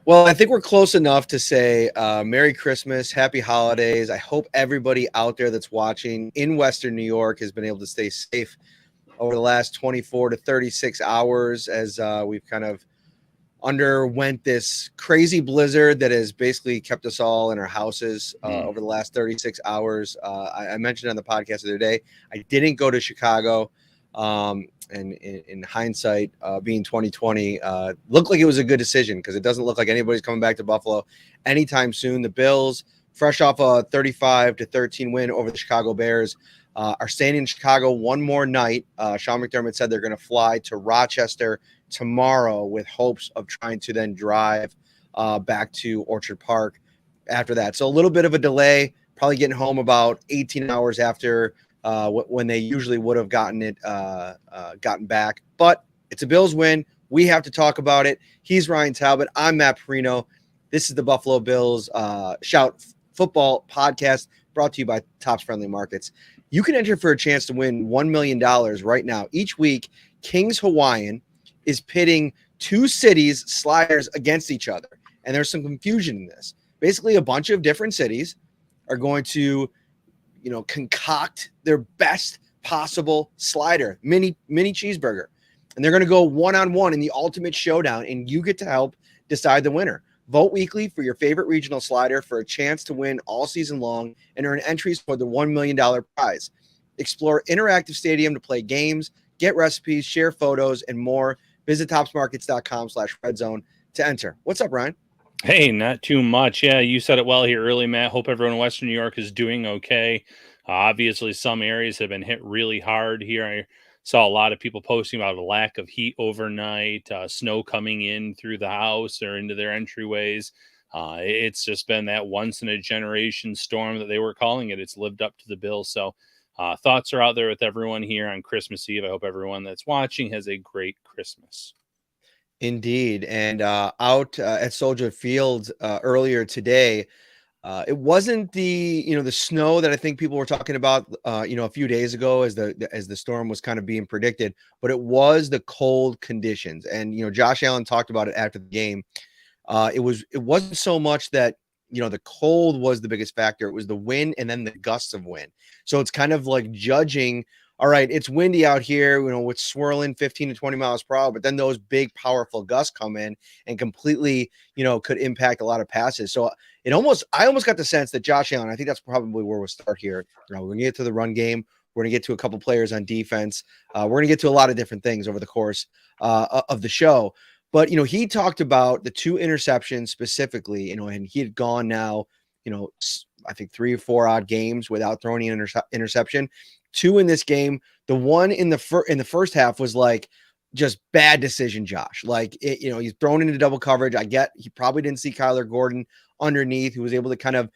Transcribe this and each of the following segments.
Well, I think we're close enough to say Merry Christmas, Happy Holidays. I hope everybody out there that's watching in Western New York has been able to stay safe over the last 24 to 36 hours as we've kind of underwent this crazy blizzard that has basically kept us all in our houses over the last 36 hours. I mentioned on the podcast the other day, I didn't go to Chicago. And in hindsight, being 2020, looked like it was a good decision because it doesn't look like anybody's coming back to Buffalo anytime soon. The Bills, fresh off a 35-13 win over the Chicago Bears, are staying in Chicago one more night. Sean McDermott said they're going to fly to Rochester tomorrow with hopes of trying to then drive back to Orchard Park after that. So a little bit of a delay, probably getting home about 18 hours after when they usually would have gotten back. But it's a Bills win. We have to talk about it. He's Ryan Talbot. I'm Matt Parrino. This is the Buffalo Bills Shout Football Podcast brought to you by Topps Friendly Markets. You can enter for a chance to win $1 million right now. Each week, King's Hawaiian is pitting two cities sliders against each other. And there's some confusion in this. Basically, a bunch of different cities are going to concoct their best possible slider, mini cheeseburger. And they're going to go one-on-one in the ultimate showdown, and you get to help decide the winner. Vote weekly for your favorite regional slider for a chance to win all season long and earn entries for the $1 million prize. Explore Interactive Stadium to play games, get recipes, share photos, and more. Visit topsmarkets.com/redzone to enter. What's up, Ryan? Hey, not too much. Yeah, you said it well here early, Matt. Hope everyone in Western New York is doing okay. Obviously, some areas have been hit really hard here. I saw a lot of people posting about a lack of heat overnight, snow coming in through the house or into their entryways. It's just been that once-in-a-generation storm that they were calling it. It's lived up to the bill. So thoughts are out there with everyone here on Christmas Eve. I hope everyone that's watching has a great Christmas. Indeed. And out at Soldier Field earlier today, it wasn't the snow that I think people were talking about a few days ago as the storm was kind of being predicted, but it was the cold conditions. And Josh Allen talked about it after the game. It wasn't so much that the cold was the biggest factor. It was the wind and then the gusts of wind. So it's kind of like judging, all right, it's windy out here, with swirling 15 to 20 miles per hour, but then those big, powerful gusts come in and completely, could impact a lot of passes. So I almost got the sense that Josh Allen, I think that's probably where we'll start here. We're going to get to the run game. We're going to get to a couple players on defense. We're going to get to a lot of different things over the course of the show. But, he talked about the two interceptions specifically, and he had gone now, I think 3 or 4 odd games without throwing an interception. 2 in this game. The one in the first half was like just bad decision, Josh. Like, he's thrown into double coverage. I get he probably didn't see Kyler Gordon underneath, who was able to kind of,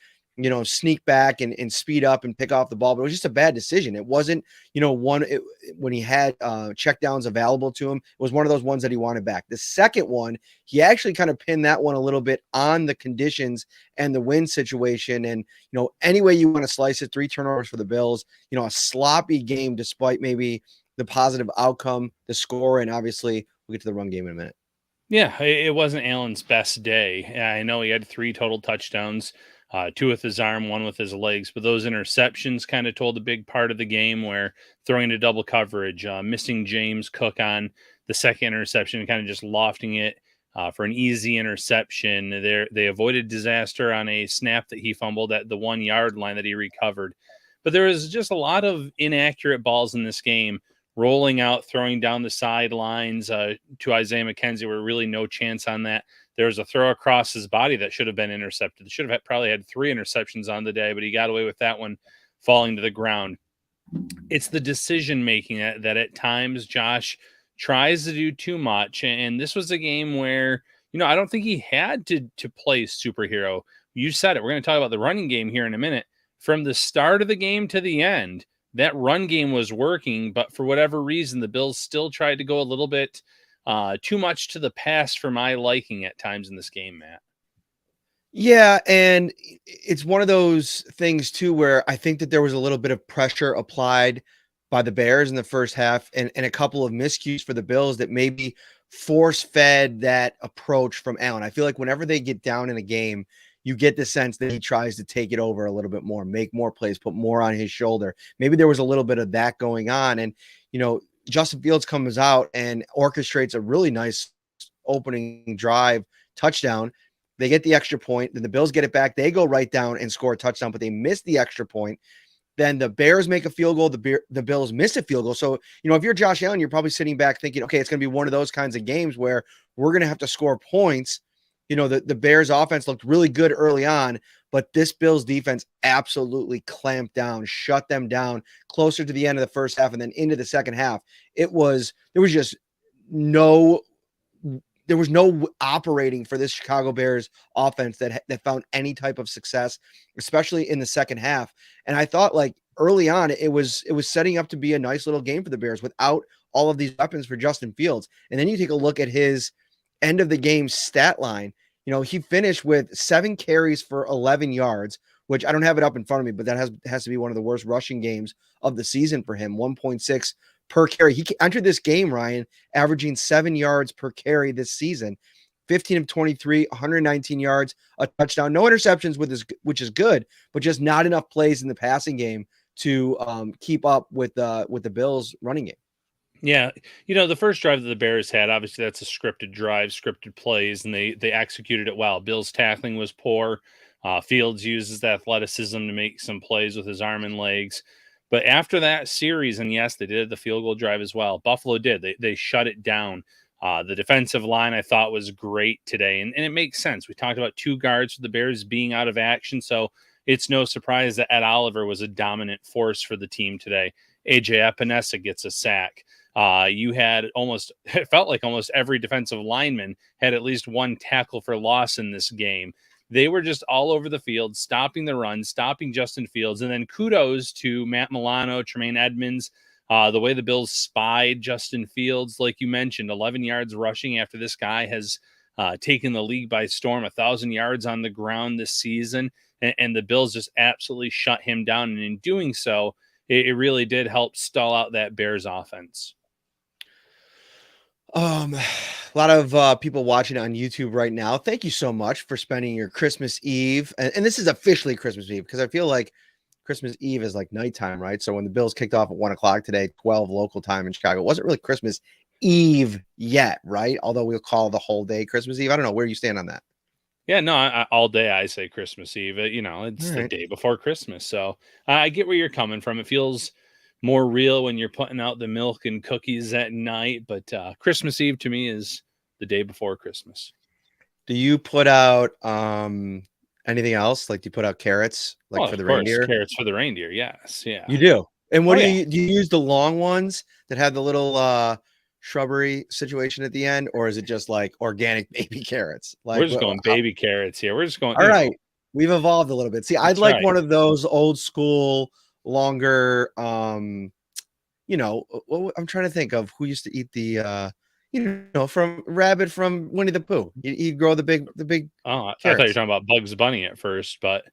sneak back and speed up and pick off the ball. But it was just a bad decision. It wasn't, when he had checkdowns available to him, it was one of those ones that he wanted back. The second one, he actually kind of pinned that one a little bit on the conditions and the wind situation. And, any way you want to slice it, 3 turnovers for the Bills, a sloppy game despite maybe the positive outcome, the score, and obviously we'll get to the run game in a minute. Yeah, it wasn't Allen's best day. I know he had 3 total touchdowns, 2 with his arm, 1 with his legs, but those interceptions kind of told a big part of the game where throwing to double coverage, missing James Cook on the second interception and kind of just lofting it for an easy interception. They avoided disaster on a snap that he fumbled at the 1-yard line that he recovered. But there was just a lot of inaccurate balls in this game, rolling out, throwing down the sidelines to Isaiah McKenzie, where really no chance on that. There was a throw across his body that should have been intercepted. Should have probably had 3 interceptions on the day, but he got away with that one falling to the ground. It's the decision-making that at times Josh tries to do too much. And this was a game where, I don't think he had to play superhero. You said it. We're going to talk about the running game here in a minute. From the start of the game to the end, that run game was working, but for whatever reason, the Bills still tried to go a little bit too much to the pass for my liking at times in this game, Matt. Yeah, and it's one of those things, too, where I think that there was a little bit of pressure applied by the Bears in the first half and a couple of miscues for the Bills that maybe force-fed that approach from Allen. I feel like whenever they get down in a game, you get the sense that he tries to take it over a little bit more, make more plays, put more on his shoulder. Maybe there was a little bit of that going on. And, Justin Fields comes out and orchestrates a really nice opening drive touchdown. They get the extra point. Then the Bills get it back. They go right down and score a touchdown, but they miss the extra point. Then the Bears make a field goal. The Bills miss a field goal. So, if you're Josh Allen, you're probably sitting back thinking, okay, it's going to be one of those kinds of games where we're going to have to score points. The Bears offense looked really good early on, but this Bills defense absolutely clamped down, shut them down closer to the end of the first half and then into the second half. There was no operating for this Chicago Bears offense that found any type of success, especially in the second half. And I thought, like, early on, it was setting up to be a nice little game for the Bears without all of these weapons for Justin Fields. And then you take a look at his end of the game stat line. He finished with 7 carries for 11 yards, which I don't have it up in front of me, but that has to be one of the worst rushing games of the season for him. 1.6 per carry. He entered this game, Ryan, averaging 7 yards per carry this season. 15 of 23, 119 yards, a touchdown, no interceptions, which is good, but just not enough plays in the passing game to keep up with the Bills running game. Yeah, the first drive that the Bears had, obviously that's a scripted drive, scripted plays, and they executed it well. Bills' tackling was poor. Fields uses the athleticism to make some plays with his arm and legs. But after that series, and yes, they did the field goal drive as well. Buffalo did. They shut it down. The defensive line, I thought, was great today. And it makes sense. We talked about 2 guards for the Bears being out of action, so it's no surprise that Ed Oliver was a dominant force for the team today. A.J. Epinesa gets a sack. You had it felt like almost every defensive lineman had at least one tackle for loss in this game. They were just all over the field, stopping the run, stopping Justin Fields. And then kudos to Matt Milano, Tremaine Edmonds, the way the Bills spied Justin Fields, like you mentioned, 11 yards rushing after this guy has taken the league by storm, 1,000 yards on the ground this season. And the Bills just absolutely shut him down. And in doing so, it really did help stall out that Bears offense. A lot of people watching on YouTube right now. Thank you so much for spending your Christmas Eve. And this is officially Christmas Eve because I feel like Christmas Eve is like nighttime, right? So when the Bills kicked off at 1 o'clock today, 12 local time in Chicago, it wasn't really Christmas Eve yet, right? Although we'll call the whole day Christmas Eve. I don't know where you stand on that. Yeah, no, all day I say Christmas Eve. It's the day before Christmas. So I get where you're coming from. It feels more real when you're putting out the milk and cookies at night. But Christmas Eve to me is the day before Christmas. Do you put out anything else? Like, do you put out carrots for the reindeer? Carrots for the reindeer. Yes. Yeah. You do. And what do you use the long ones that have the little shrubbery situation at the end, or is it just like organic baby carrots? Like, we're just going baby carrots here. We're just going. All right. We've evolved a little bit. See, I'd like one of those old school, longer, I'm trying to think of who used to eat the, from Rabbit from Winnie the Pooh. He'd grow the big. Oh, I thought you were talking about Bugs Bunny at first, but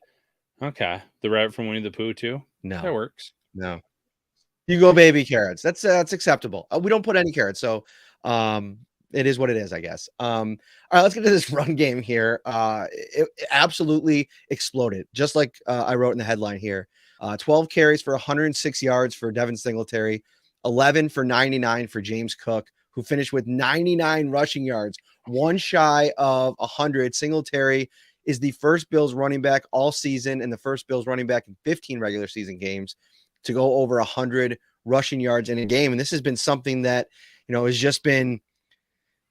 okay. The Rabbit from Winnie the Pooh too? No. That works. No. You go baby carrots. That's acceptable. We don't put any carrots. So it is what it is, I guess. All right, let's get to this run game here. It absolutely exploded, just like I wrote in the headline here. 12 carries for 106 yards for Devin Singletary, 11 for 99 for James Cook, who finished with 99 rushing yards, one shy of 100. Singletary is the first Bills running back all season and the first Bills running back in 15 regular season games to go over 100 rushing yards in a game. And this has been something that, has just been,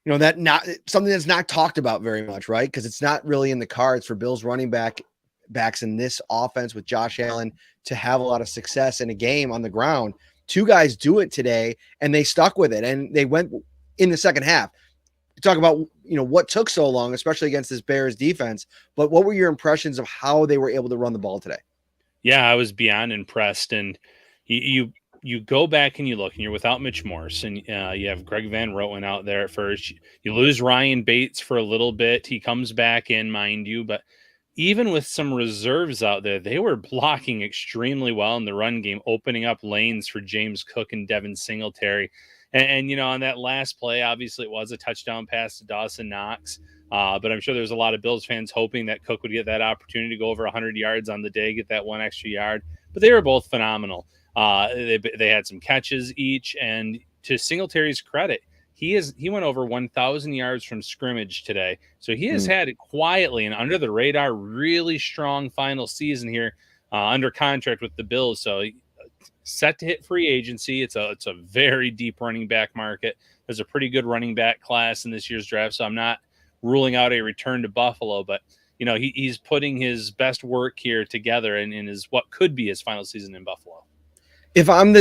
that not something that's not talked about very much, right? Because it's not really in the cards for Bills running backs in this offense with Josh Allen to have a lot of success in a game on the ground. 2 guys do it today, and they stuck with it, and they went in the second half. Talk about, what took so long, especially against this Bears defense. But what were your impressions of how they were able to run the ball today? Yeah, I was beyond impressed. And you go back and you look, and you're without Mitch Morse, and you have Greg Van Roten out there at first. You lose Ryan Bates for a little bit. He comes back in, mind you, but even with some reserves out there, they were blocking extremely well in the run game, opening up lanes for James Cook and Devin Singletary. And on that last play, obviously it was a touchdown pass to Dawson Knox. But I'm sure there's a lot of Bills fans hoping that Cook would get that opportunity to go over 100 yards on the day, get that one extra yard. But they were both phenomenal. They had some catches each, and to Singletary's credit, he went over 1,000 yards from scrimmage today. So he has had it quietly and under the radar, really strong final season here under contract with the Bills. So set to hit free agency. It's a very deep running back market. There's a pretty good running back class in this year's draft. So I'm not ruling out a return to Buffalo, but he's putting his best work here together in his what could be his final season in Buffalo. If I'm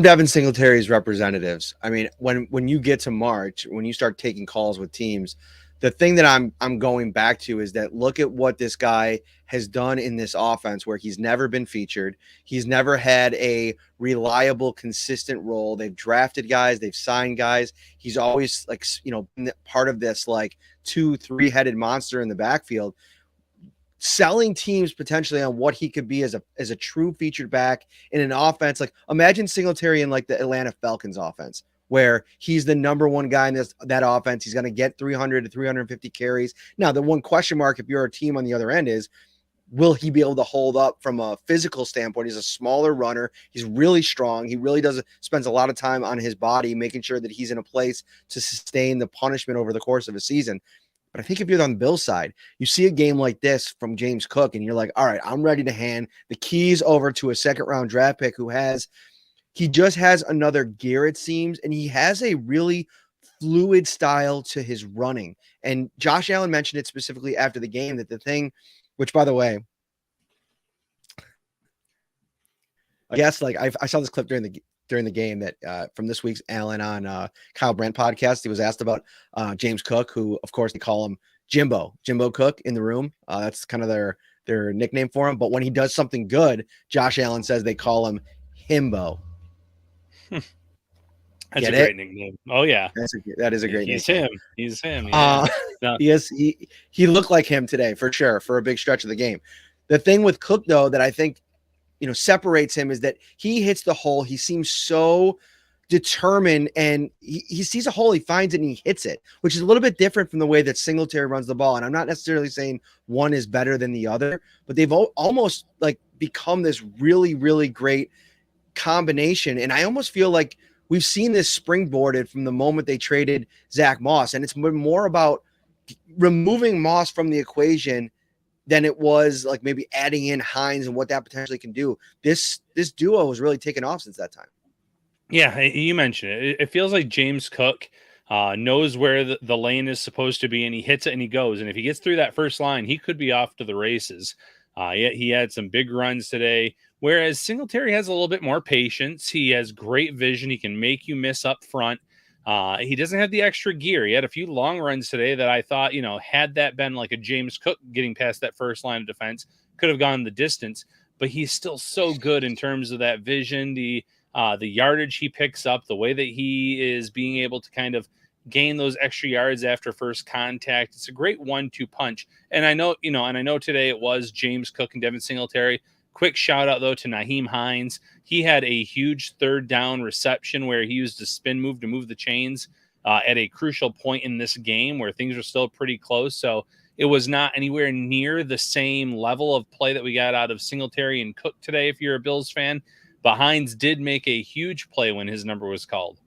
Devin Singletary's representatives, I mean, when you get to March, when you start taking calls with teams, the thing that I'm going back to is that look at what this guy has done in this offense where he's never been featured. He's never had a reliable, consistent role. They've drafted guys, they've signed guys. He's always part of this 2-3-headed monster in the backfield, selling teams potentially on what he could be as a true featured back in an offense. Like imagine Singletary in the Atlanta Falcons offense, where he's the number one guy in that offense. He's going to get 300 to 350 carries. Now, the one question mark, if you're a team on the other end, is will he be able to hold up from a physical standpoint? He's a smaller runner. He's really strong. He really spends a lot of time on his body, making sure that he's in a place to sustain the punishment over the course of a season. But I think if you're on the Bills side, you see a game like this from James Cook, and you're like, all right, I'm ready to hand the keys over to a second-round draft pick he just has another gear, it seems, and he has a really fluid style to his running. And Josh Allen mentioned it specifically after the game that the thing, which, by the way, I guess I saw this clip during the game that from this week's Allen on Kyle Brandt podcast. He was asked about James Cook, who, of course, they call him Jimbo Cook in the room. That's kind of their nickname for him. But when he does something good, Josh Allen says they call him Himbo. That's a great nickname. Oh yeah, that is a great nickname. He's him. Yeah. No. He looked like him today for sure for a big stretch of the game. The thing with Cook though that I think separates him is that he hits the hole. He seems so determined, and he sees a hole, he finds it, and he hits it, which is a little bit different from the way that Singletary runs the ball. And I'm not necessarily saying one is better than the other, but they've almost become this really, really great combination. And I almost feel like we've seen this springboarded from the moment they traded Zach Moss, and it's more about removing Moss from the equation than it was maybe adding in Hines and what that potentially can do. This duo has really taken off since that time. Yeah, you mentioned it. It feels like James Cook knows where the lane is supposed to be, and he hits it and he goes. And if he gets through that first line, he could be off to the races. He had some big runs today, whereas Singletary has a little bit more patience. He has great vision. He can make you miss up front. He doesn't have the extra gear. He had a few long runs today that I thought, had that been like a James Cook getting past that first line of defense, could have gone the distance. But he's still so good in terms of that vision, the yardage he picks up, the way that he is being able to kind of gain those extra yards after first contact. It's a great 1-2 punch. And I know, today it was James Cook and Devin Singletary. Quick shout out though to Nyheim Hines. He had a huge third down reception where he used a spin move to move the chains at a crucial point in this game where things were still pretty close. So it was not anywhere near the same level of play that we got out of Singletary and Cook today, if you're a Bills fan. But Hines did make a huge play when his number was called.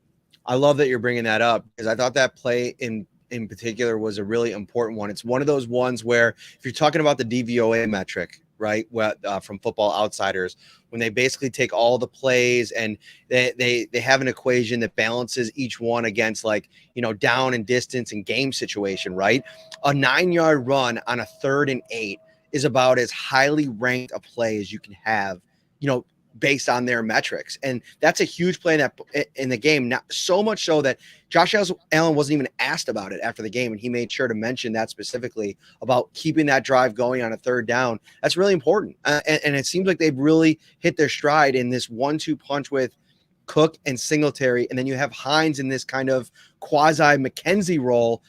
I love that you're bringing that up because I thought that play in particular was a really important one. It's one of those ones where if you're talking about the DVOA metric, right, from Football Outsiders, when they basically take all the plays and they have an equation that balances each one against down and distance and game situation, right? A 9-yard run on a 3rd and 8 is about as highly ranked a play as you can have, based on their metrics. And that's a huge play in the game. Now, so much so that Josh Allen wasn't even asked about it after the game. And he made sure to mention that specifically about keeping that drive going on a 3rd down. That's really important. And it seems like they've really hit their stride in this 1-2 punch with Cook and Singletary. And then you have Hines in this kind of quasi McKenzie role,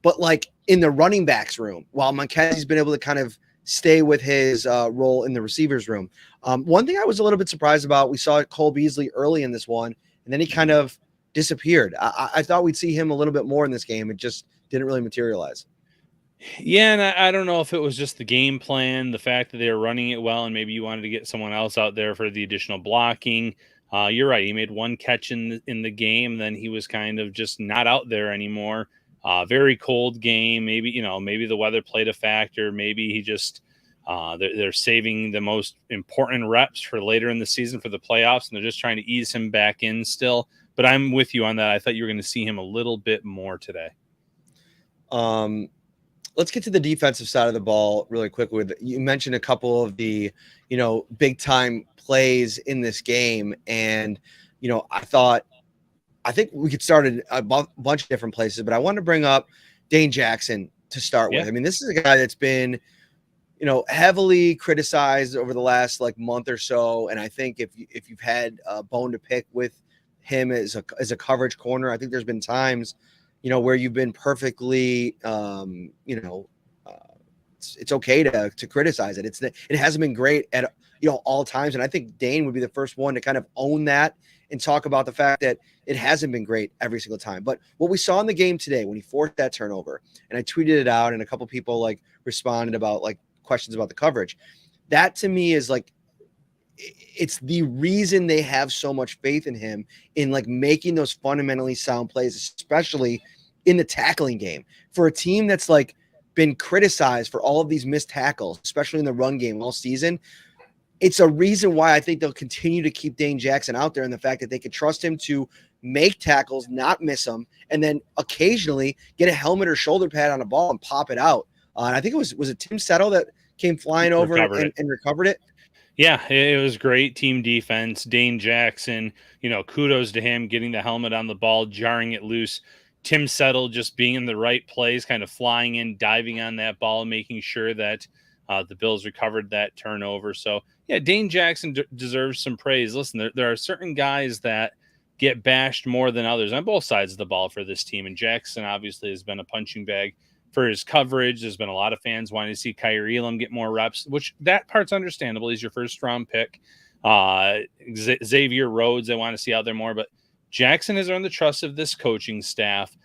but in the running backs room, while McKenzie's been able to kind of stay with his role in the receivers room. One thing I was a little bit surprised about, we saw Cole Beasley early in this one, and then he kind of disappeared. I thought we'd see him a little bit more in this game. It just didn't really materialize. Yeah, and I don't know if it was just the game plan, the fact that they were running it well, and maybe you wanted to get someone else out there for the additional blocking. You're right. He made one catch in the game, then he was kind of just not out there anymore. Very cold game. Maybe the weather played a factor. Maybe he just they're saving the most important reps for later in the season for the playoffs, and they're just trying to ease him back in still. But I'm with you on that. I thought you were going to see him a little bit more today. Let's get to the defensive side of the ball really quickly. You mentioned a couple of the, big time plays in this game. And, I think we could start at a bunch of different places, but I want to bring up Dane Jackson to start with. I mean, this is a guy that's been, heavily criticized over the last month or so. And I think if you've had a bone to pick with him as a coverage corner, I think there's been times, where you've been perfectly, it's okay to criticize it. It hasn't been great at, all times. And I think Dane would be the first one to kind of own that and talk about the fact that it hasn't been great every single time. But what we saw in the game today, when he forced that turnover, and I tweeted it out and a couple people responded about questions about the coverage, that to me is it's the reason they have so much faith in him in making those fundamentally sound plays, especially in the tackling game. For a team that's been criticized for all of these missed tackles, especially in the run game all season, it's a reason why I think they'll continue to keep Dane Jackson out there, and the fact that they could trust him to make tackles, not miss them, and then occasionally get a helmet or shoulder pad on a ball and pop it out. And I think was it Tim Settle that came flying over and recovered it? Yeah, it was great team defense. Dane Jackson, kudos to him getting the helmet on the ball, jarring it loose. Tim Settle just being in the right place, kind of flying in, diving on that ball, making sure that the Bills recovered that turnover. So, yeah, Dane Jackson deserves some praise. Listen, there are certain guys that get bashed more than others on both sides of the ball for this team. And Jackson obviously has been a punching bag for his coverage. There's been a lot of fans wanting to see Kyrie Elam get more reps, which that part's understandable. He's your first round pick. Xavier Rhodes, they want to see out there more, but Jackson has earned the trust of this coaching staff.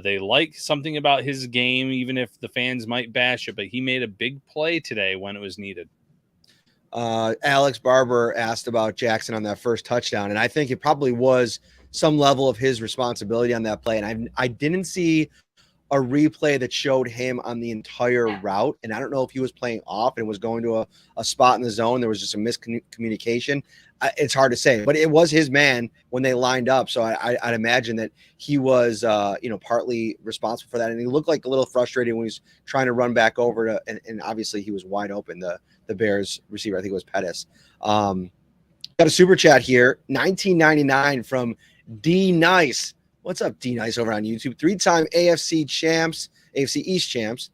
They like something about his game, even if the fans might bash it, but he made a big play today when it was needed. Alex Barber asked about Jackson on that first touchdown, and I think it probably was some level of his responsibility on that play. And I didn't see a replay that showed him on the entire route, and I don't know if he was playing off and was going to a spot in the zone. There was just a miscommunication. It's hard to say, but it was his man when they lined up. So I'd imagine that he was, partly responsible for that. And he looked a little frustrated when he was trying to run back over to, and obviously he was wide open. The Bears receiver, I think it was Pettis. Got a super chat here, $19.99 from D Nice. What's up, D Nice over on YouTube? 3-time AFC East champs.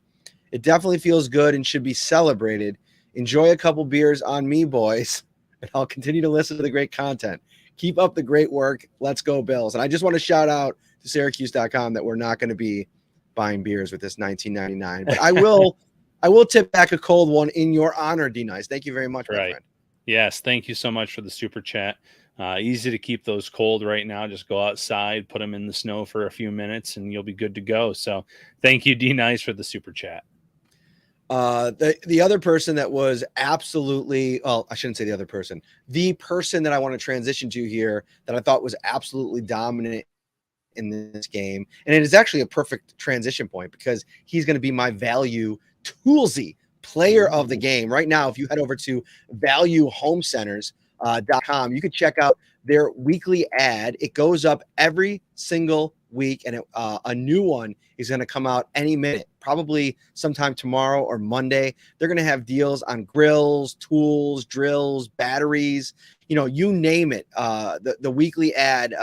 It definitely feels good and should be celebrated. Enjoy a couple beers on me, boys. And I'll continue to listen to the great content. Keep up the great work. Let's go, Bills. And I just want to shout out to Syracuse.com that we're not going to be buying beers with this $19.99. But I will tip back a cold one in your honor, D Nice. Thank you very much, my friend. Yes, thank you so much for the super chat. Easy to keep those cold right now. Just go outside, put them in the snow for a few minutes, and you'll be good to go. So thank you, D Nice, for the super chat. The other person that was absolutely, well, I shouldn't say the other person, the person that I want to transition to here that I thought was absolutely dominant in this game. And it is actually a perfect transition point because he's going to be my value toolsy player of the game. Right now, if you head over to valuehomecenters.com, you can check out their weekly ad. It goes up every single week, and a new one is going to come out any minute, probably sometime tomorrow or Monday. They're going to have deals on grills, tools, drills, batteries, you name it. The weekly ad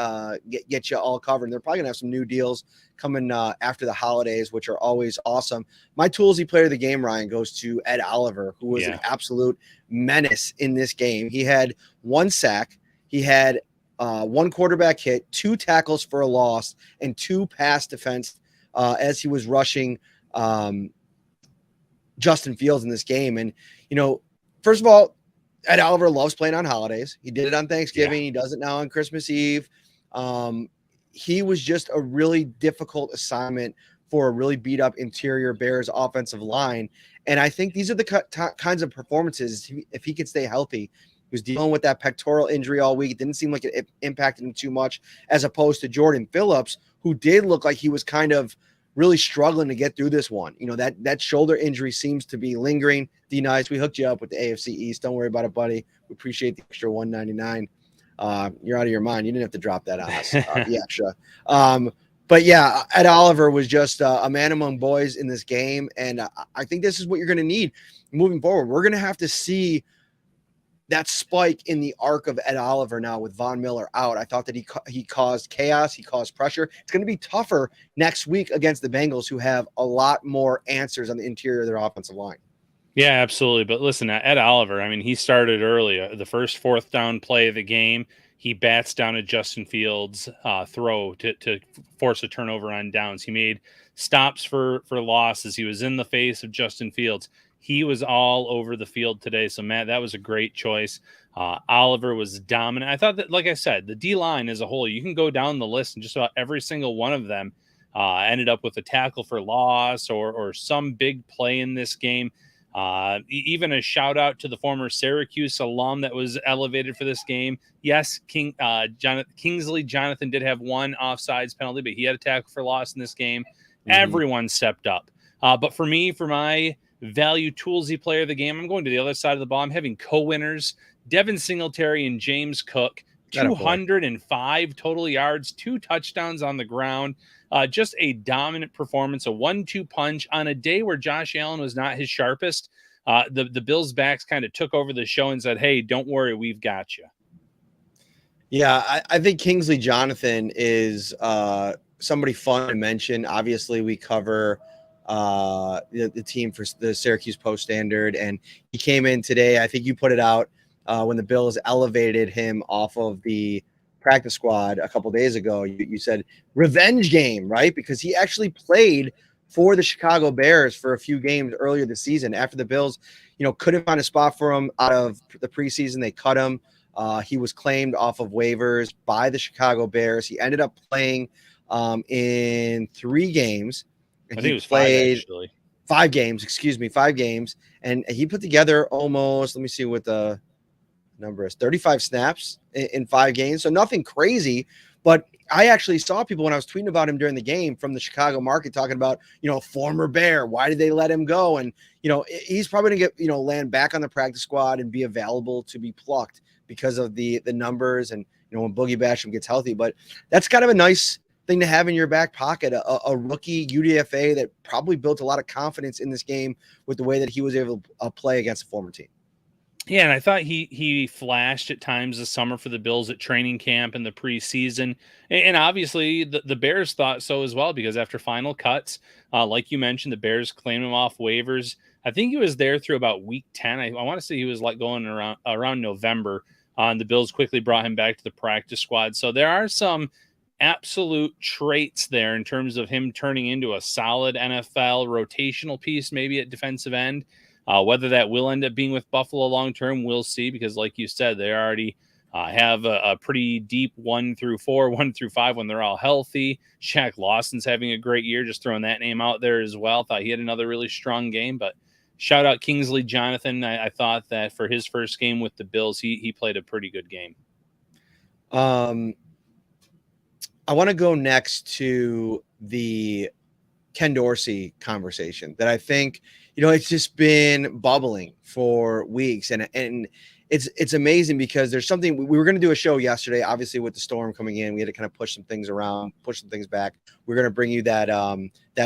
get you all covered. And they're probably going to have some new deals coming after the holidays, which are always awesome. My toolsy player of the game, Ryan, goes to Ed Oliver, who was an absolute menace in this game. He had 1 sack. He had 1 quarterback hit, 2 tackles for a loss, and 2 pass defense as he was rushing Justin Fields in this game. And, first of all, Ed Oliver loves playing on holidays. He did it on Thanksgiving. He does it now on Christmas Eve. he was just a really difficult assignment for a really beat up interior Bears offensive line. And I think these are the kinds of performances, if he could stay healthy. He was dealing with that pectoral injury all week. It didn't seem like it impacted him too much, as opposed to Jordan Phillips, who did look like he was kind of really struggling to get through this one. That shoulder injury seems to be lingering. D Nice, we hooked you up with the AFC East. Don't worry about it, buddy. We appreciate the extra $199. You're out of your mind. You didn't have to drop that on us, the extra. But yeah, Ed Oliver was just a man among boys in this game. And I think this is what you're going to need moving forward. We're going to have to see that spike in the arc of Ed Oliver now with Von Miller out. I thought that he caused chaos. He caused pressure. It's going to be tougher next week against the Bengals, who have a lot more answers on the interior of their offensive line. Yeah, absolutely. But listen, Ed Oliver, I mean, he started early. The first fourth down play of the game, he bats down a Justin Fields throw to force a turnover on downs. He made stops for losses. He was in the face of Justin Fields. He was all over the field today. So, Matt, that was a great choice. Oliver was dominant. I thought that, like I said, the D-line as a whole, you can go down the list and just about every single one of them ended up with a tackle for loss or some big play in this game. Even a shout out to the former Syracuse alum that was elevated for this game. Yes, Kingsley Jonathan did have one offsides penalty, but he had a tackle for loss in this game. Mm-hmm. Everyone stepped up. But for me, for my value toolsy player of the game, I'm going to the other side of the ball. I'm having co-winners, Devin Singletary and James Cook. 205 total yards, 2 touchdowns on the ground. Just a dominant performance, a 1-2 punch on a day where Josh Allen was not his sharpest. The Bills backs kind of took over the show and said, hey, don't worry, we've got you. Yeah, I think Kingsley Jonathan is somebody fun to mention. Obviously, we cover the team for the Syracuse Post-Standard, and he came in today. I think you put it out when the Bills elevated him off of the practice squad a couple days ago. You said revenge game, right? Because he actually played for the Chicago Bears for a few games earlier this season after the Bills, couldn't find a spot for him out of the preseason. They cut him. He was claimed off of waivers by the Chicago Bears. He ended up playing in 3 games. And I think it was played 5, actually. 5 games, 5 games. And he put together almost, let me see what the number is, 35 snaps in 5 games. So nothing crazy, but I actually saw people when I was tweeting about him during the game from the Chicago market talking about, former Bear, why did they let him go? And, he's probably going to get, land back on the practice squad and be available to be plucked because of the numbers and, when Boogie Basham gets healthy. But that's kind of a nice thing to have in your back pocket, a rookie UDFA that probably built a lot of confidence in this game with the way that he was able to play against a former team. Yeah, and I thought he flashed at times this summer for the Bills at training camp in the preseason. And obviously the Bears thought so as well, because after final cuts, like you mentioned, the Bears claimed him off waivers. I think he was there through about week 10. I want to say he was like going around November. And the Bills quickly brought him back to the practice squad. So there are some absolute traits there in terms of him turning into a solid NFL rotational piece, maybe at defensive end. Whether that will end up being with Buffalo long-term, we'll see, because like you said, they already have a pretty deep 1 through 4, 1 through 5 when they're all healthy. Shaq Lawson's having a great year, just throwing that name out there as well. Thought he had another really strong game, but shout out Kingsley Jonathan. I thought that for his first game with the Bills, he played a pretty good game. I want to go next to the Ken Dorsey conversation that I think, it's just been bubbling for weeks. And it's amazing because there's something we were going to do a show yesterday, obviously with the storm coming in, we had to kind of push some things around, push some things back. We're going to bring you that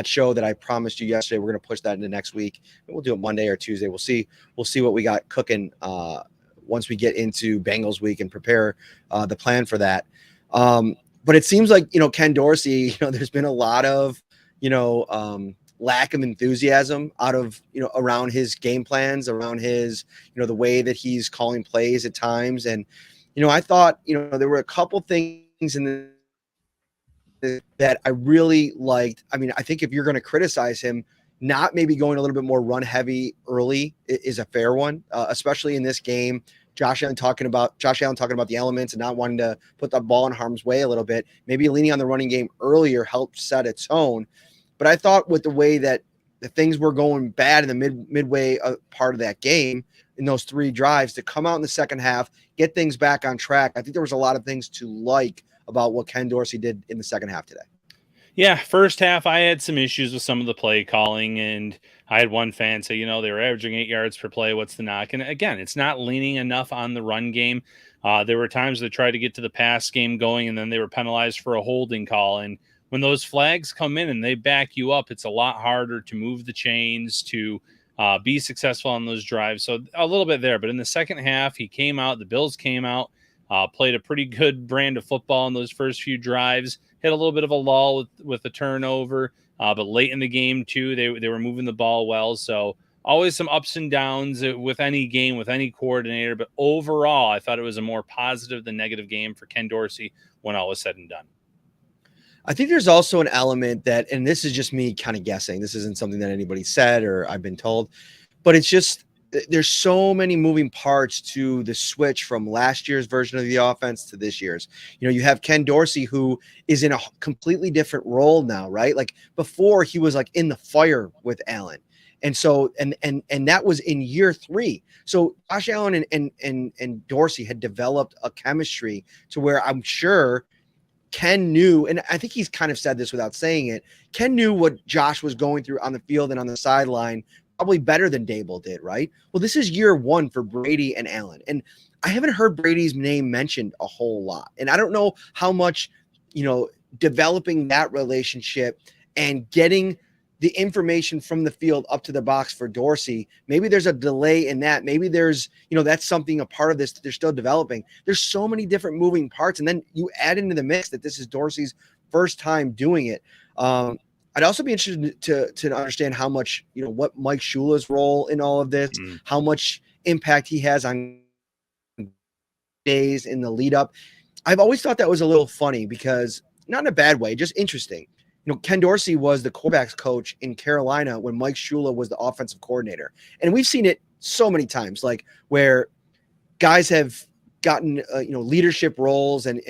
show that I promised you yesterday. We're going to push that into next week. And we'll do it Monday or Tuesday. We'll see what we got cooking once we get into Bengals week and prepare the plan for that. But it seems like, Ken Dorsey, there's been a lot of, lack of enthusiasm out of, around his game plans, around his, the way that he's calling plays at times. And, I thought, there were a couple things in that I really liked. I mean, I think if you're going to criticize him, not maybe going a little bit more run heavy early is a fair one, especially in this game. Josh Allen talking about the elements and not wanting to put the ball in harm's way a little bit. Maybe leaning on the running game earlier helped set its tone. But I thought with the way that the things were going bad in the midway part of that game in those 3 drives, to come out in the second half, get things back on track. I think there was a lot of things to like about what Ken Dorsey did in the second half today. Yeah, first half, I had some issues with some of the play calling, and I had one fan say, they were averaging 8 yards per play. What's the knock? And again, it's not leaning enough on the run game. There were times they tried to get to the pass game going, and then they were penalized for a holding call. And when those flags come in and they back you up, it's a lot harder to move the chains, to be successful on those drives. So a little bit there. But in the second half, he came out, the Bills came out, played a pretty good brand of football in those first few drives, hit a little bit of a lull with the turnover, but late in the game too, they were moving the ball well. So always some ups and downs with any game, with any coordinator. But overall, I thought it was a more positive than negative game for Ken Dorsey when all was said and done. I think there's also an element that, and this is just me kind of guessing, this isn't something that anybody said or I've been told, but it's just, there's so many moving parts to the switch from last year's version of the offense to this year's. You have Ken Dorsey, who is in a completely different role now, right? Like before, he was like in the fire with Allen. And so, and that was in year 3. So Josh Allen and Dorsey had developed a chemistry to where I'm sure Ken knew, and I think he's kind of said this without saying it, Ken knew what Josh was going through on the field and on the sideline probably better than Dable did, right? Well, this is year 1 for Brady and Allen. And I haven't heard Brady's name mentioned a whole lot. And I don't know how much, developing that relationship and getting the information from the field up to the box for Dorsey, maybe there's a delay in that. Maybe there's, that's something, a part of this that they're still developing. There's so many different moving parts. And then you add into the mix that this is Dorsey's first time doing it. I'd also be interested to understand how much, what Mike Shula's role in all of this, how much impact he has on days in the lead up. I've always thought that was a little funny because, not in a bad way, just interesting. Ken Dorsey was the quarterbacks coach in Carolina when Mike Shula was the offensive coordinator. And we've seen it so many times, like where guys have gotten, leadership roles and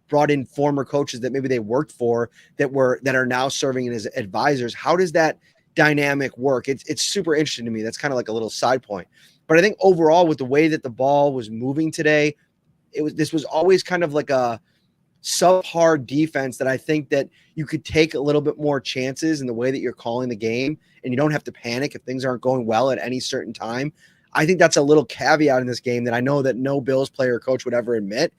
brought in former coaches that maybe they worked for that are now serving as advisors. How does that dynamic work? It's super interesting to me. That's kind of like a little side point. But I think overall, with the way that the ball was moving today, this was always kind of like a subpar defense that I think that you could take a little bit more chances in the way that you're calling the game, and you don't have to panic if things aren't going well at any certain time. I think that's a little caveat in this game that I know that no Bills player or coach would ever admit,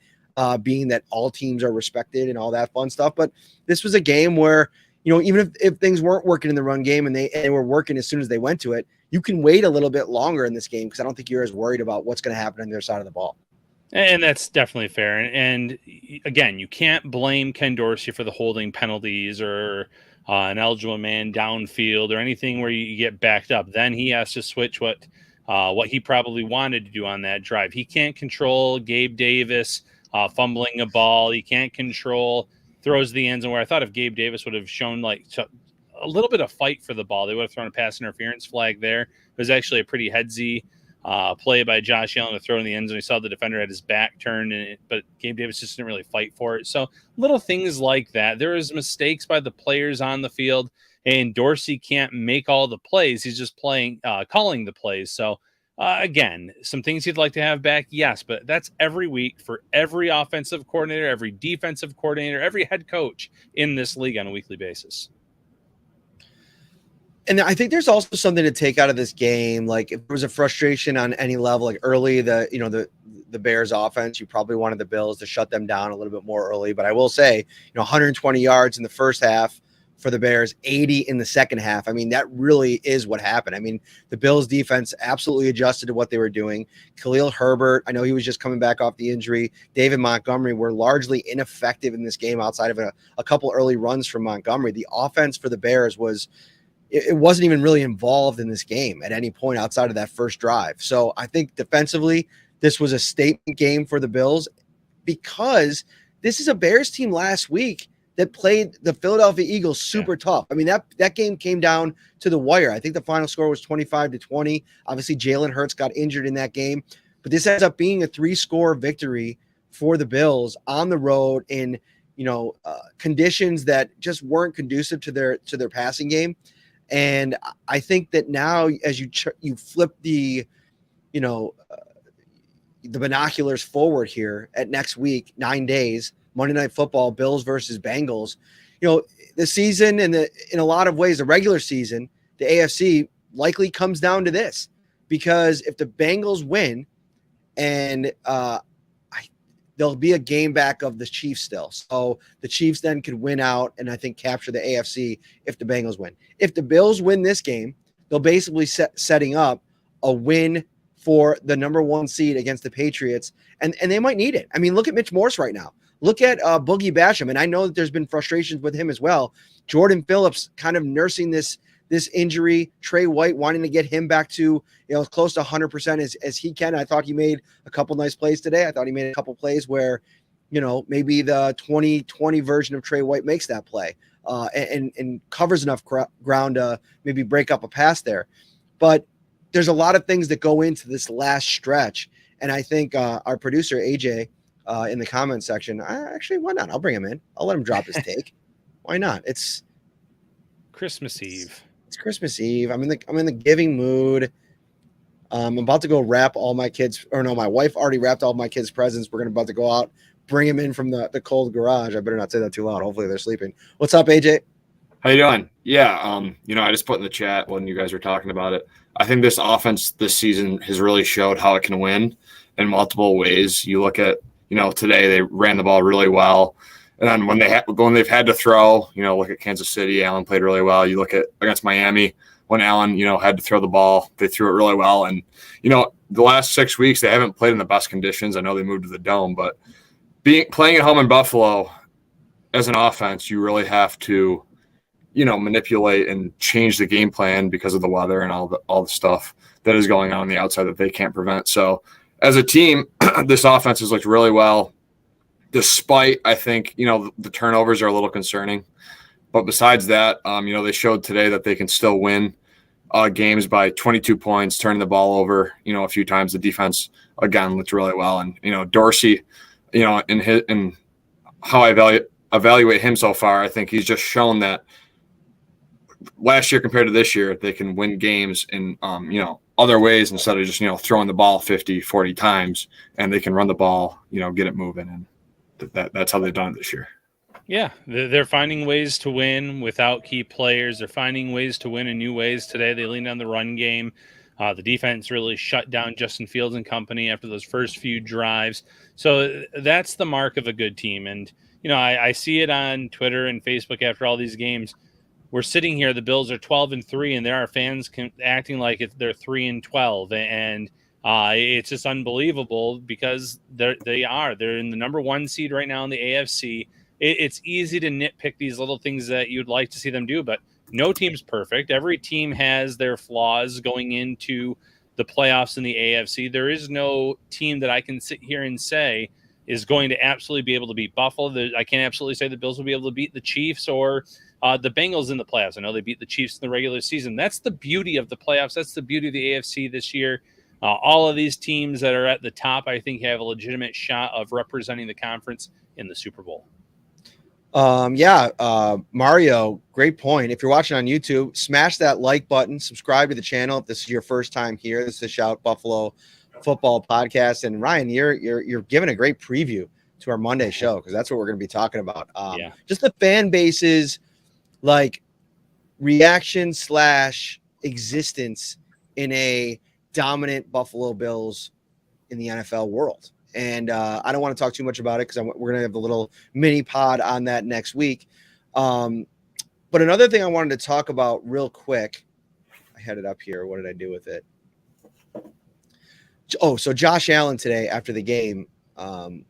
being that all teams are respected and all that fun stuff. But this was a game where, even if things weren't working in the run game and they were working as soon as they went to it, you can wait a little bit longer in this game because I don't think you're as worried about what's going to happen on their side of the ball. And that's definitely fair. And again, you can't blame Ken Dorsey for the holding penalties or an eligible man downfield or anything where you get backed up. Then he has to switch what he probably wanted to do on that drive. He can't control Gabe Davis fumbling a ball. He can't control throws the end zone, where I thought if Gabe Davis would have shown like a little bit of fight for the ball, they would have thrown a pass interference flag there. It was actually a pretty headsy play by Josh Allen to throw in the end zone. He saw the defender had his back turned, but Gabe Davis just didn't really fight for it. So little things like that. There was mistakes by the players on the field, and Dorsey can't make all the plays. He's just calling the plays. So again, some things he'd like to have back, yes, but that's every week for every offensive coordinator, every defensive coordinator, every head coach in this league on a weekly basis. And I think there's also something to take out of this game. Like if there was a frustration on any level, like early, the Bears offense, you probably wanted the Bills to shut them down a little bit more early. But I will say, 120 yards in the first half for the Bears, 80 in the second half. I mean, that really is what happened. I mean, the Bills defense absolutely adjusted to what they were doing. Khalil Herbert, I know he was just coming back off the injury. David Montgomery were largely ineffective in this game outside of a couple early runs from Montgomery. The offense for the Bears it wasn't even really involved in this game at any point outside of that first drive. So I think defensively, this was a statement game for the Bills because this is a Bears team last week that played the Philadelphia Eagles super tough. I mean, that game came down to the wire. I think the final score was 25-20. Obviously, Jalen Hurts got injured in that game. But this ends up being a 3-score victory for the Bills on the road in, conditions that just weren't conducive to their passing game. And I think that now as you flip the binoculars forward here at next week, 9 days, Monday Night Football, Bills versus Bengals, the season and in a lot of ways, the regular season, the AFC likely comes down to this, because if the Bengals win and there'll be a game back of the Chiefs still. So the Chiefs then could win out and I think capture the AFC if the Bengals win. If the Bills win this game, they'll basically setting up a win for the number 1 seed against the Patriots. And they might need it. I mean, look at Mitch Morse right now. Look at Boogie Basham. And I know that there's been frustrations with him as well. Jordan Phillips kind of nursing this injury. Trey White wanting to get him back to, as close to 100% as he can. I thought he made a couple nice plays today. I thought he made a couple plays where, maybe the 2020 version of Trey White makes that play and covers enough ground to maybe break up a pass there. But there's a lot of things that go into this last stretch. And I think our producer, AJ, in the comment section, why not? I'll bring him in. I'll let him drop his take. Why not? It's Christmas Eve. It's Christmas Eve. I'm in the giving mood. I'm about to go wrap all my kids, or no, my wife already wrapped all my kids' presents. We're about to go out, bring them in from the cold garage. I better not say that too loud. Hopefully they're sleeping. What's up, AJ? How you doing? Yeah, I just put in the chat when you guys were talking about it. I think this offense this season has really showed how it can win in multiple ways. You look at, today they ran the ball really well. And then when they've had to throw, look at Kansas City, Allen played really well. You look at against Miami, when Allen, had to throw the ball, they threw it really well. And, the last 6 weeks, they haven't played in the best conditions. I know they moved to the Dome, but playing at home in Buffalo as an offense, you really have to, manipulate and change the game plan because of the weather and all the stuff that is going on the outside that they can't prevent. So as a team, this offense has looked really well, despite, I think, the turnovers are a little concerning. But besides that, they showed today that they can still win games by 22 points, turning the ball over, a few times. The defense, again, looked really well. And, Dorsey, in how I evaluate him so far, I think he's just shown that last year compared to this year, they can win games in, other ways instead of just, throwing the ball 50, 40 times, and they can run the ball, get it moving. And that's how they've done it this year. Yeah, they're finding ways to win without key players. They're finding ways to win in new ways today. They leaned on the run game. The defense really shut down Justin Fields and company after those first few drives. So that's the mark of a good team. And, I see it on Twitter and Facebook after all these games. We're sitting here, the Bills are 12-3, and there are fans acting like they're 3-12. And it's just unbelievable because they're in the number 1 seed right now in the AFC. It's easy to nitpick these little things that you'd like to see them do, but no team's perfect. Every team has their flaws going into the playoffs in the AFC. There is no team that I can sit here and say is going to absolutely be able to beat Buffalo. I can't absolutely say the Bills will be able to beat the Chiefs or the Bengals in the playoffs. I know they beat the Chiefs in the regular season. That's the beauty of the playoffs. That's the beauty of the AFC this year. All of these teams that are at the top, I think, have a legitimate shot of representing the conference in the Super Bowl. Mario, great point. If you're watching on YouTube, smash that like button, subscribe to the channel if this is your first time here. This is Shout Buffalo Football Podcast. And Ryan, you're giving a great preview to our Monday show because that's what we're going to be talking about. Just the fan base's reaction / existence in a dominant Buffalo Bills in the NFL world. And I don't want to talk too much about it because we're going to have a little mini pod on that next week. But another thing I wanted to talk about real quick, I had it up here. What did I do with it? Oh, so Josh Allen today after the game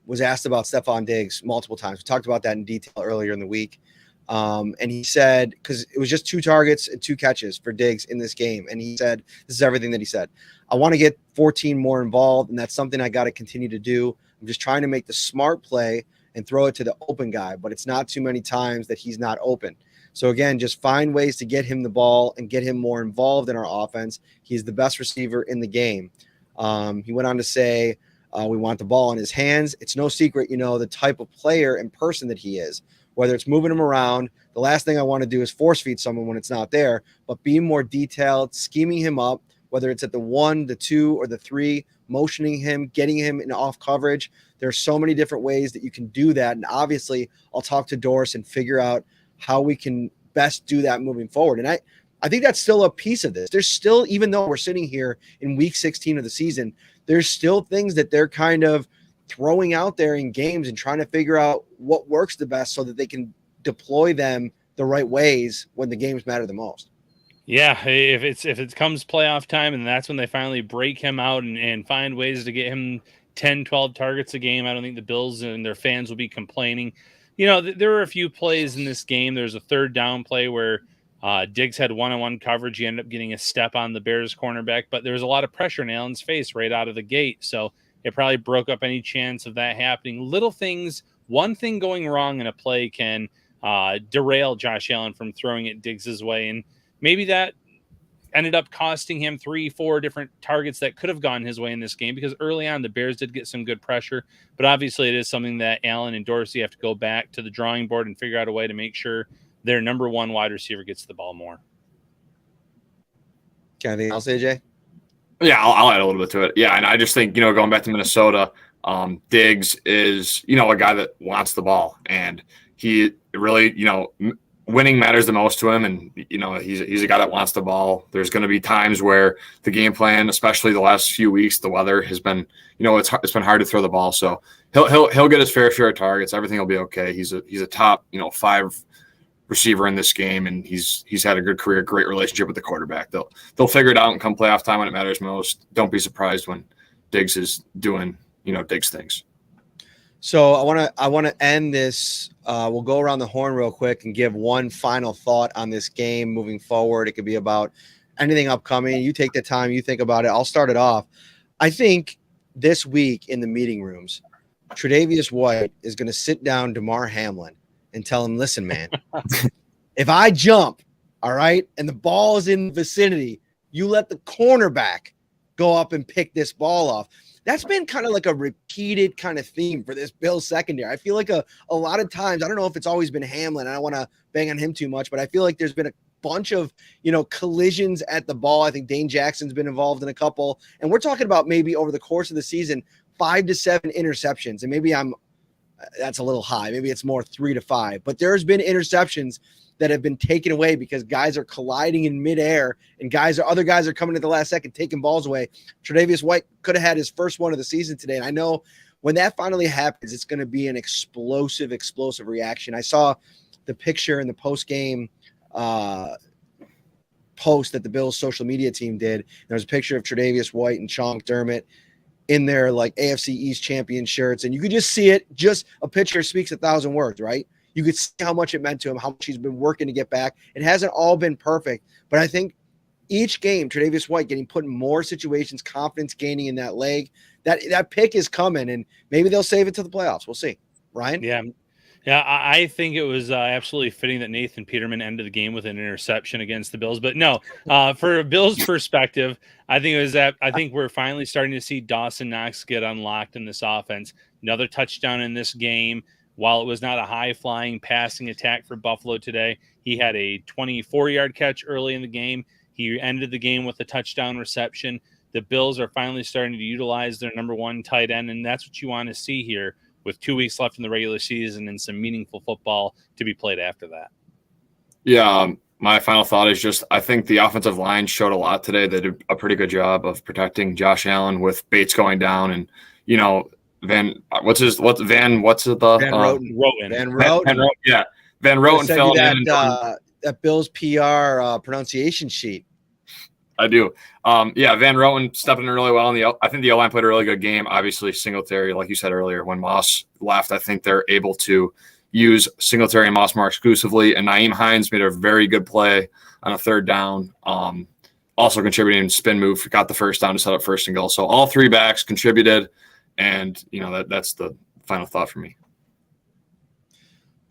was asked about Stephon Diggs multiple times. We talked about that in detail earlier in the week. And he said, because it was just 2 targets and 2 catches for Diggs in this game. And he said, this is everything that he said. I want to get 14 more involved, and that's something I got to continue to do. I'm just trying to make the smart play and throw it to the open guy, but it's not too many times that he's not open. So again, just find ways to get him the ball and get him more involved in our offense. He's the best receiver in the game. He went on to say, we want the ball in his hands. It's no secret, the type of player and person that he is, whether it's moving him around. The last thing I want to do is force feed someone when it's not there, but being more detailed, scheming him up, whether it's at the 1, the 2, or the 3, motioning him, getting him in off coverage. There's so many different ways that you can do that. And obviously I'll talk to Dorsey and figure out how we can best do that moving forward. And I think that's still a piece of this. There's still, even though we're sitting here in week 16 of the season, there's still things that they're kind of throwing out there in games and trying to figure out what works the best so that they can deploy them the right ways when the games matter the most. Yeah, if it comes playoff time and that's when they finally break him out and find ways to get him 10, 12 targets a game, I don't think the Bills and their fans will be complaining. There were a few plays in this game. There's a third down play where Diggs had one-on-one coverage. He ended up getting a step on the Bears cornerback, but there was a lot of pressure in Allen's face right out of the gate. So it probably broke up any chance of that happening. Little things, one thing going wrong in a play can derail Josh Allen from throwing it Diggs' way. And maybe that ended up costing him 3-4 different targets that could have gone his way in this game, because early on the Bears did get some good pressure, but obviously it is something that Allen and Dorsey have to go back to the drawing board and figure out a way to make sure their number one wide receiver gets the ball more. Anything else, AJ? Yeah, I'll add a little bit to it. Yeah, and I just think, going back to Minnesota, Diggs is, a guy that wants the ball, and he really, winning matters the most to him, and he's a guy that wants the ball. There's going to be times where the game plan, especially the last few weeks, the weather has been, it's been hard to throw the ball. So he'll get his fair share of targets. Everything will be okay. He's a top 5 receiver in this game, and he's had a good career, great relationship with the quarterback. They'll figure it out and come playoff time when it matters most. Don't be surprised when Diggs is doing Diggs things. So I want to end this. We'll go around the horn real quick and give one final thought on this game moving forward. It could be about anything upcoming. You take the time, you think about it. I'll start it off. I think this week in the meeting rooms, Tre'Davious White is going to sit down DeMar Hamlin and tell him, listen, man, if I jump, all right, and the ball is in the vicinity, you let the cornerback go up and pick this ball off. That's been kind of like a repeated kind of theme for this Bills secondary. I feel like a lot of times, I don't know if it's always been Hamlin. I don't want to bang on him too much, but I feel like there's been a bunch of, collisions at the ball. I think Dane Jackson's been involved in a couple, and we're talking about maybe over the course of the season, 5 to 7 interceptions. And maybe that's a little high. Maybe it's more 3 to 5, but there's been interceptions that have been taken away because guys are colliding in midair and other guys are coming at the last second, taking balls away. Tre'Davious White could have had his first one of the season today. And I know when that finally happens, it's going to be an explosive reaction. I saw the picture in the post-game post that the Bills social media team did. There was a picture of Tre'Davious White and Sean McDermott in their like AFC East champion shirts. And you could just see it. Just a picture speaks 1,000 words, right? You could see how much it meant to him, how much he's been working to get back. It hasn't all been perfect, but I think each game, Tre'Davious White getting put in more situations, confidence gaining in that leg, that pick is coming, and maybe they'll save it to the playoffs. We'll see. Ryan? Yeah, I think it was absolutely fitting that Nathan Peterman ended the game with an interception against the Bills. But no, for a Bills perspective, I think we're finally starting to see Dawson Knox get unlocked in this offense. Another touchdown in this game. While it was not a high-flying passing attack for Buffalo today, he had a 24-yard catch early in the game. He ended the game with a touchdown reception. The Bills are finally starting to utilize their number one tight end, and that's what you want to see here with 2 weeks left in the regular season and some meaningful football to be played after that. Yeah, my final thought is just I think the offensive line showed a lot today. They did a pretty good job of protecting Josh Allen with Bates going down, and Van Roten. Yeah, Van Roten fell in. That Bills PR pronunciation sheet. I do. Van Roten stepping in really well. I think the O-line played a really good game. Obviously, Singletary, like you said earlier, when Moss left, I think they're able to use Singletary and Moss more exclusively. And Nyheim Hines made a very good play on a third down. Also contributing spin move, got the first down to set up first and goal. So all 3 backs contributed. And, that's the final thought for me.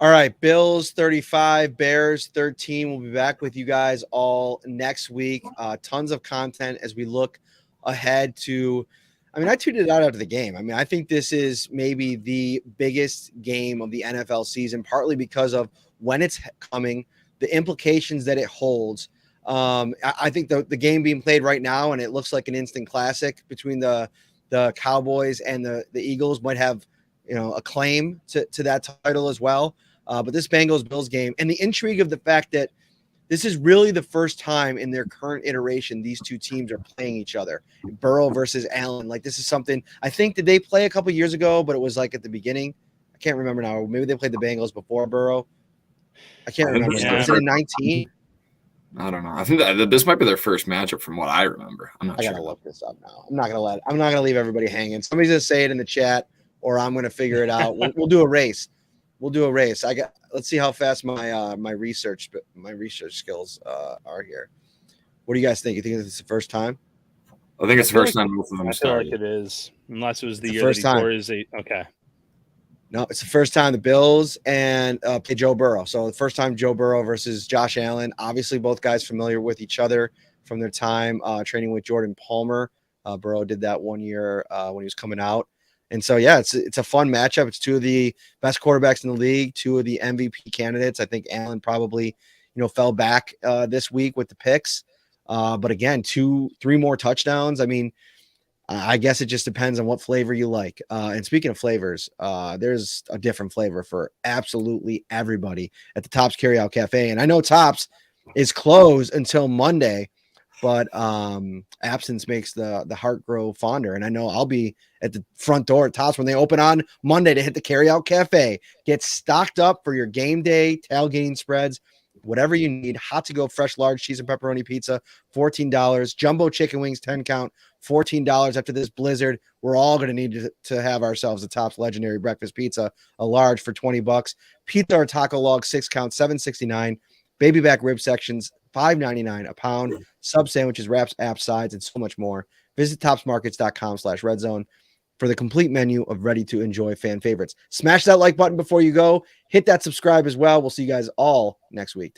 All right. Bills 35, Bears 13. We'll be back with you guys all next week. Tons of content as we look ahead to, I mean, I tweeted it out after the game. I mean, I think this is maybe the biggest game of the NFL season, partly because of when it's coming, the implications that it holds. I think the game being played right now, and it looks like an instant classic between the Cowboys and the Eagles, might have, you know, a claim to that title as well. But this Bengals-Bills game, and the intrigue of the fact that this is really the first time in their current iteration these two teams are playing each other. Burrow versus Allen. Like, this is something, I think, did they play a couple years ago, but it was like at the beginning? I can't remember now. Maybe they played the Bengals before Burrow. I can't remember. Yeah. Was it in 19? I don't know. I think that this might be their first matchup from what I remember. I'm not I sure. gotta look this up now. I'm not gonna leave everybody hanging. Somebody's gonna say it in the chat, or I'm gonna figure it out. We'll do a race. Let's see how fast my research skills are here. What do you guys think? You think it's the first time? I think it's the first time both of them I feel started. like it is, unless it was the It's the year that first he time. tore his okay. No, it's the first time the Bills and play Joe Burrow. So the first time Joe Burrow versus Josh Allen. Obviously, both guys familiar with each other from their time training with Jordan Palmer. Burrow did that 1 year when he was coming out. And so, yeah, it's a fun matchup. It's two of the best quarterbacks in the league, two of the MVP candidates. I think Allen probably, fell back this week with the picks. But again, 3 more touchdowns. I mean, I guess it just depends on what flavor you like. And speaking of flavors, there's a different flavor for absolutely everybody at the Tops Carryout Cafe. And I know Tops is closed until Monday, but absence makes the heart grow fonder. And I know I'll be at the front door at Tops when they open on Monday to hit the Carryout Cafe. Get stocked up for your game day tailgating spreads. Whatever you need, hot to go, fresh, large cheese and pepperoni pizza, $14. Jumbo chicken wings, 10 count, $14. After this blizzard, we're all going to need to have ourselves a Tops legendary breakfast pizza, a large for $20. Pizza or taco log, 6 count, $7.69. Baby back rib sections, $5.99 a pound. Sub sandwiches, wraps, apps, sides, and so much more. Visit topsmarkets.com/redzone for the complete menu of ready-to-enjoy fan favorites. Smash that like button before you go. Hit that subscribe as well. We'll see you guys all next week.